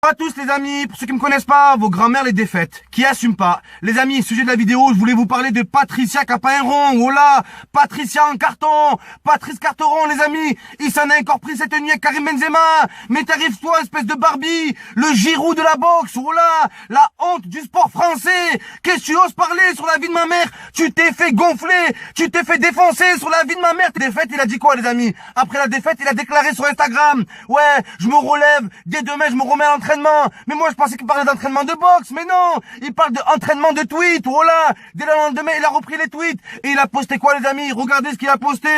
Bonjour à tous les amis, pour ceux qui me connaissent pas, vos grand-mères les défaites, qui assument pas. Les amis, sujet de la vidéo, je voulais vous parler de Patricia qui a pas un rond, oh là, Patricia en carton, Patrice Carteron les amis, il s'en a encore pris cette nuit avec Karim Benzema, mais t'arrives-toi espèce de Barbie, le Giroud de la boxe, oh là, la honte du sport français, qu'est-ce que tu oses parler sur la vie de ma mère, tu t'es fait gonfler, tu t'es fait défoncer sur la vie de ma mère, défaite, il a dit quoi les amis, après la défaite, il a déclaré sur Instagram, ouais, je me relève, dès demain je me remets à l'entraînement. Mais moi je pensais qu'il parlait d'entraînement de boxe, mais non, il parle d'entraînement de tweet, voilà, dès le lendemain il a repris les tweets, et il a posté quoi les amis, regardez ce qu'il a posté,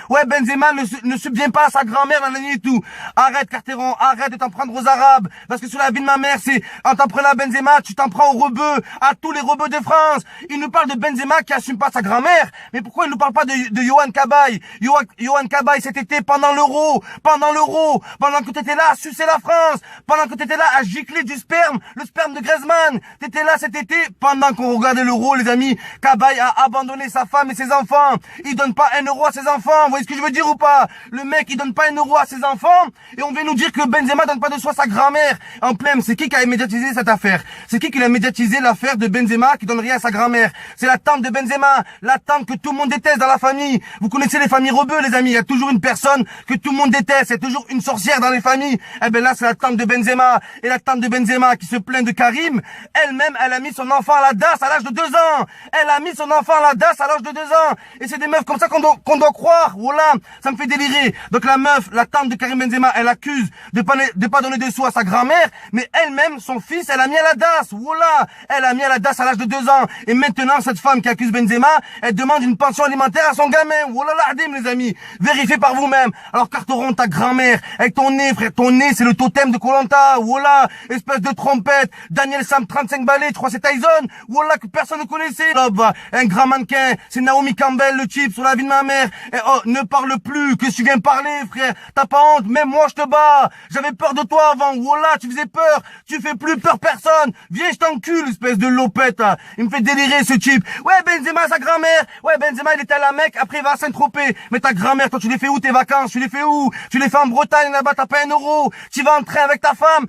ouais Benzema ne subvient pas à sa grand-mère, et tout, arrête Carteron, arrête de t'en prendre aux Arabes, parce que sur la vie de ma mère c'est, en t'en prenant à Benzema, tu t'en prends aux rebeux, à tous les rebeux de France, il nous parle de Benzema qui assume pas sa grand-mère, mais pourquoi il nous parle pas de Yohan Cabaye, Yohan Cabaye cet été pendant l'Euro, pendant que t'étais là à sucer la France, pendant que t'étais là à gicler du sperme, le sperme de Griezmann. T'étais là cet été, pendant qu'on regardait l'Euro, les amis. Cabaye a abandonné sa femme et ses enfants. Il donne pas 1 euro à ses enfants. Vous voyez ce que je veux dire ou pas? Le mec, il donne pas 1 euro à ses enfants. Et on vient nous dire que Benzema donne pas de soi à sa grand-mère. En plein, c'est qui a médiatisé cette affaire? C'est qui a médiatisé l'affaire de Benzema qui donne rien à sa grand-mère? C'est la tante de Benzema. La tante que tout le monde déteste dans la famille. Vous connaissez les familles rebeux, les amis. Il y a toujours une personne que tout le monde déteste. Il y a toujours une sorcière dans les familles. Eh ben là, c'est la tante de Benzema. Et la tante de Benzema qui se plaint de Karim, elle-même, elle a mis son enfant à la DAS à l'âge de 2 ans. Elle a mis son enfant à la DAS à l'âge de 2 ans. Et c'est des meufs comme ça qu'on doit croire. Voilà, ça me fait délirer. Donc la meuf, la tante de Karim Benzema, elle accuse de pas donner de sous à sa grand-mère, mais elle-même, son fils, elle a mis à la DAS. Voilà, elle a mis à la DAS à l'âge de 2 ans. Et maintenant, cette femme qui accuse Benzema, elle demande une pension alimentaire à son gamin. Voilà l'ardim, les amis. Vérifiez par vous-même. Alors Carteron, ta grand-mère, avec ton nez, frère, ton nez, c'est le totem de Koh-Lanta. Voilà, espèce de trompette, Daniel Sam 35 balais, je crois c'est Tyson, voilà que personne ne connaissait, là, un grand mannequin, c'est Naomi Campbell, le type sur la vie de ma mère, et oh, ne parle plus, que tu viens parler, frère, t'as pas honte, même moi je te bats, j'avais peur de toi avant, voilà, tu faisais peur, tu fais plus peur personne, viens je t'encule, espèce de lopette, là. Il me fait délirer ce type, ouais Benzema sa grand-mère, ouais Benzema il était à la Mecque, après il va à Saint-Tropez, mais ta grand-mère, toi tu les fais où tes vacances, tu les fais où, tu les fais en Bretagne là-bas, t'as pas 1 euro, tu vas en train avec ta femme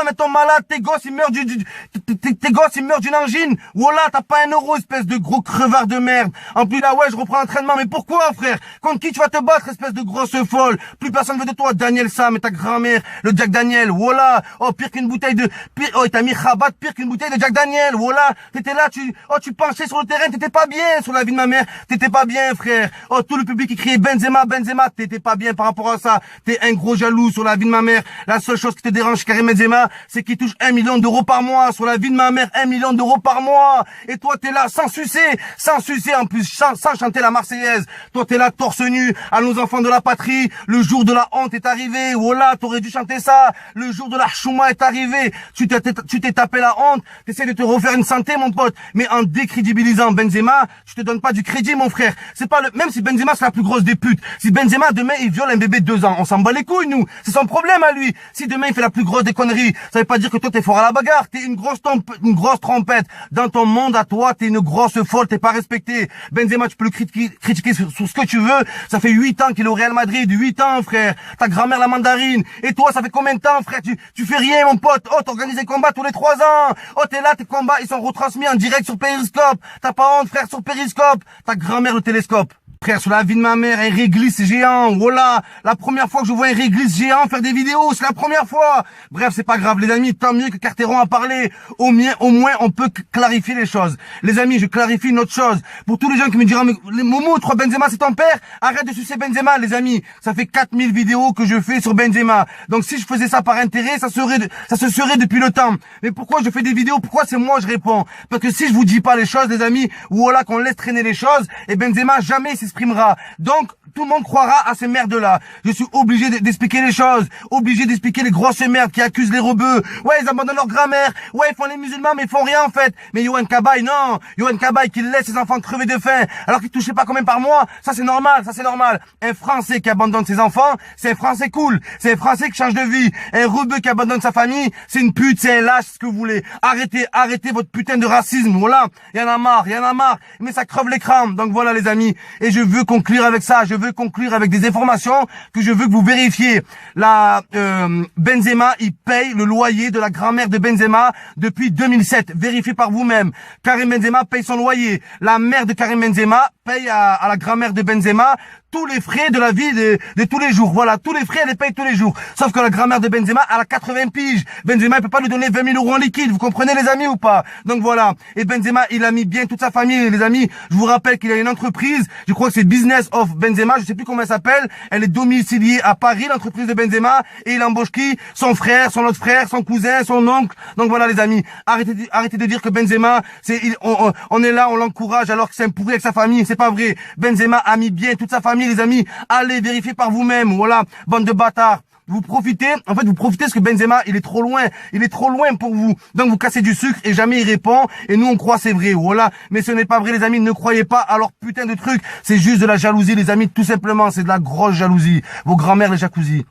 est ton malade, tes gosses ils meurent d'une angine, voilà, t'as pas 1 euro, espèce de gros crevard de merde. En plus là, ouais, je reprends l'entraînement, mais pourquoi, frère? Contre qui tu vas te battre, espèce de grosse folle? Plus personne veut de toi, Daniel Sam et ta grand-mère, le Jack Daniel, voilà. Oh, pire qu'une bouteille de, oh, il t'a mis Rabat, pire qu'une bouteille de Jack Daniel, voilà. T'étais là, tu penchais sur le terrain, t'étais pas bien, sur la vie de ma mère, t'étais pas bien, frère. Oh, tout le public qui criait Benzema, Benzema, t'étais pas bien par rapport à ça. T'es un gros jaloux sur la vie de ma mère. La seule chose qui te dérange, Karim Benzema, c'est qu'il touche 1 million d'euros par mois sur la vie de ma mère, 1 million d'euros par mois. Et toi, t'es là sans sucer en plus, sans chanter la Marseillaise. Toi, t'es là torse nu à nos enfants de la patrie. Le jour de la honte est arrivé. Voilà, t'aurais dû chanter ça. Le jour de la chouma est arrivé. Tu t'es tapé la honte. T'essaies de te refaire une santé, mon pote. Mais en décrédibilisant Benzema, tu te donnes pas du crédit, mon frère. C'est pas même si Benzema c'est la plus grosse des putes. Si Benzema demain il viole un bébé de 2 ans, on s'en bat les couilles, nous. C'est son problème à lui. Si demain il fait la plus grosse des conneries, ça veut pas dire que toi t'es fort à la bagarre, t'es une grosse trompette. Dans ton monde à toi, t'es une grosse folle, t'es pas respecté. Benzema, tu peux le critiquer sur ce que tu veux. Ça fait 8 ans qu'il est au Real Madrid, 8 ans, frère. Ta grand-mère la mandarine. Et toi, ça fait combien de temps, frère? Tu fais rien, mon pote. Oh, t'organises des combats tous les 3 ans. Oh, t'es là, tes combats, ils sont retransmis en direct sur Periscope. T'as pas honte, frère, sur Periscope. Ta grand-mère le télescope. Frère, sur la vie de ma mère, un réglisse géant, voilà, la première fois que je vois un réglisse géant faire des vidéos, c'est la première fois. Bref, c'est pas grave, les amis, tant mieux que Carteron a parlé, au moins, on peut clarifier les choses. Les amis, je clarifie une autre chose. Pour tous les gens qui me diront, mais Momo, 3 Benzema, c'est ton père, arrête de sucer Benzema, les amis. Ça fait 4000 vidéos que je fais sur Benzema. Donc si je faisais ça par intérêt, ça se serait depuis le temps. Mais pourquoi je fais des vidéos? Pourquoi c'est moi je réponds? Parce que si je vous dis pas les choses, les amis, voilà, qu'on laisse traîner les choses, et Benzema jamais s'exprimera. Donc, tout le monde croira à ces merdes-là. Je suis obligé d'expliquer les choses, obligé d'expliquer les grosses merdes qui accusent les rebeux. Ouais, ils abandonnent leur grand-mère. Ouais, ils font les musulmans, mais ils font rien en fait. Mais Yohan Cabaye, non. Yohan Cabaye qui laisse ses enfants crever de faim, alors qu'il touchait pas quand même par mois. Ça c'est normal, ça c'est normal. Un Français qui abandonne ses enfants, c'est un Français cool. C'est un Français qui change de vie. Un rebeu qui abandonne sa famille, c'est une pute, c'est un lâche, ce que vous voulez. Arrêtez votre putain de racisme. Voilà. Y en a marre. Mais ça creve l'écran. Donc voilà les amis. Et je veux conclure avec ça. Je veux veux conclure avec des informations que je veux que vous vérifiez. Benzema, il paye le loyer de la grand-mère de Benzema depuis 2007. Vérifiez par vous-même. Karim Benzema paye son loyer. La mère de Karim Benzema paye à la grand-mère de Benzema tous les frais de la vie de tous les jours. Voilà, tous les frais, elle les paye tous les jours. Sauf que la grand-mère de Benzema, elle a 80 piges. Benzema, il peut pas lui donner 20 000 euros en liquide. Vous comprenez, les amis, ou pas? Donc voilà. Et Benzema, il a mis bien toute sa famille, les amis. Je vous rappelle qu'il a une entreprise. Je crois que c'est Business of Benzema. Je sais plus comment elle s'appelle. Elle est domiciliée à Paris, l'entreprise de Benzema. Et il embauche qui? Son frère, son autre frère, son cousin, son oncle. Donc voilà, les amis. Arrêtez de dire que Benzema, on est là, on l'encourage alors que c'est un pourri avec sa famille. C'est pas vrai. Benzema a mis bien toute sa famille, les amis. Allez vérifier par vous-même. Voilà, bande de bâtards. Vous profitez parce que Benzema, il est trop loin pour vous. Donc vous cassez du sucre et jamais il répond. Et nous on croit c'est vrai, voilà. Mais ce n'est pas vrai, les amis, ne croyez pas à leur putain de truc. C'est juste de la jalousie, les amis, tout simplement. C'est de la grosse jalousie. Vos grand-mères les jacuzzi.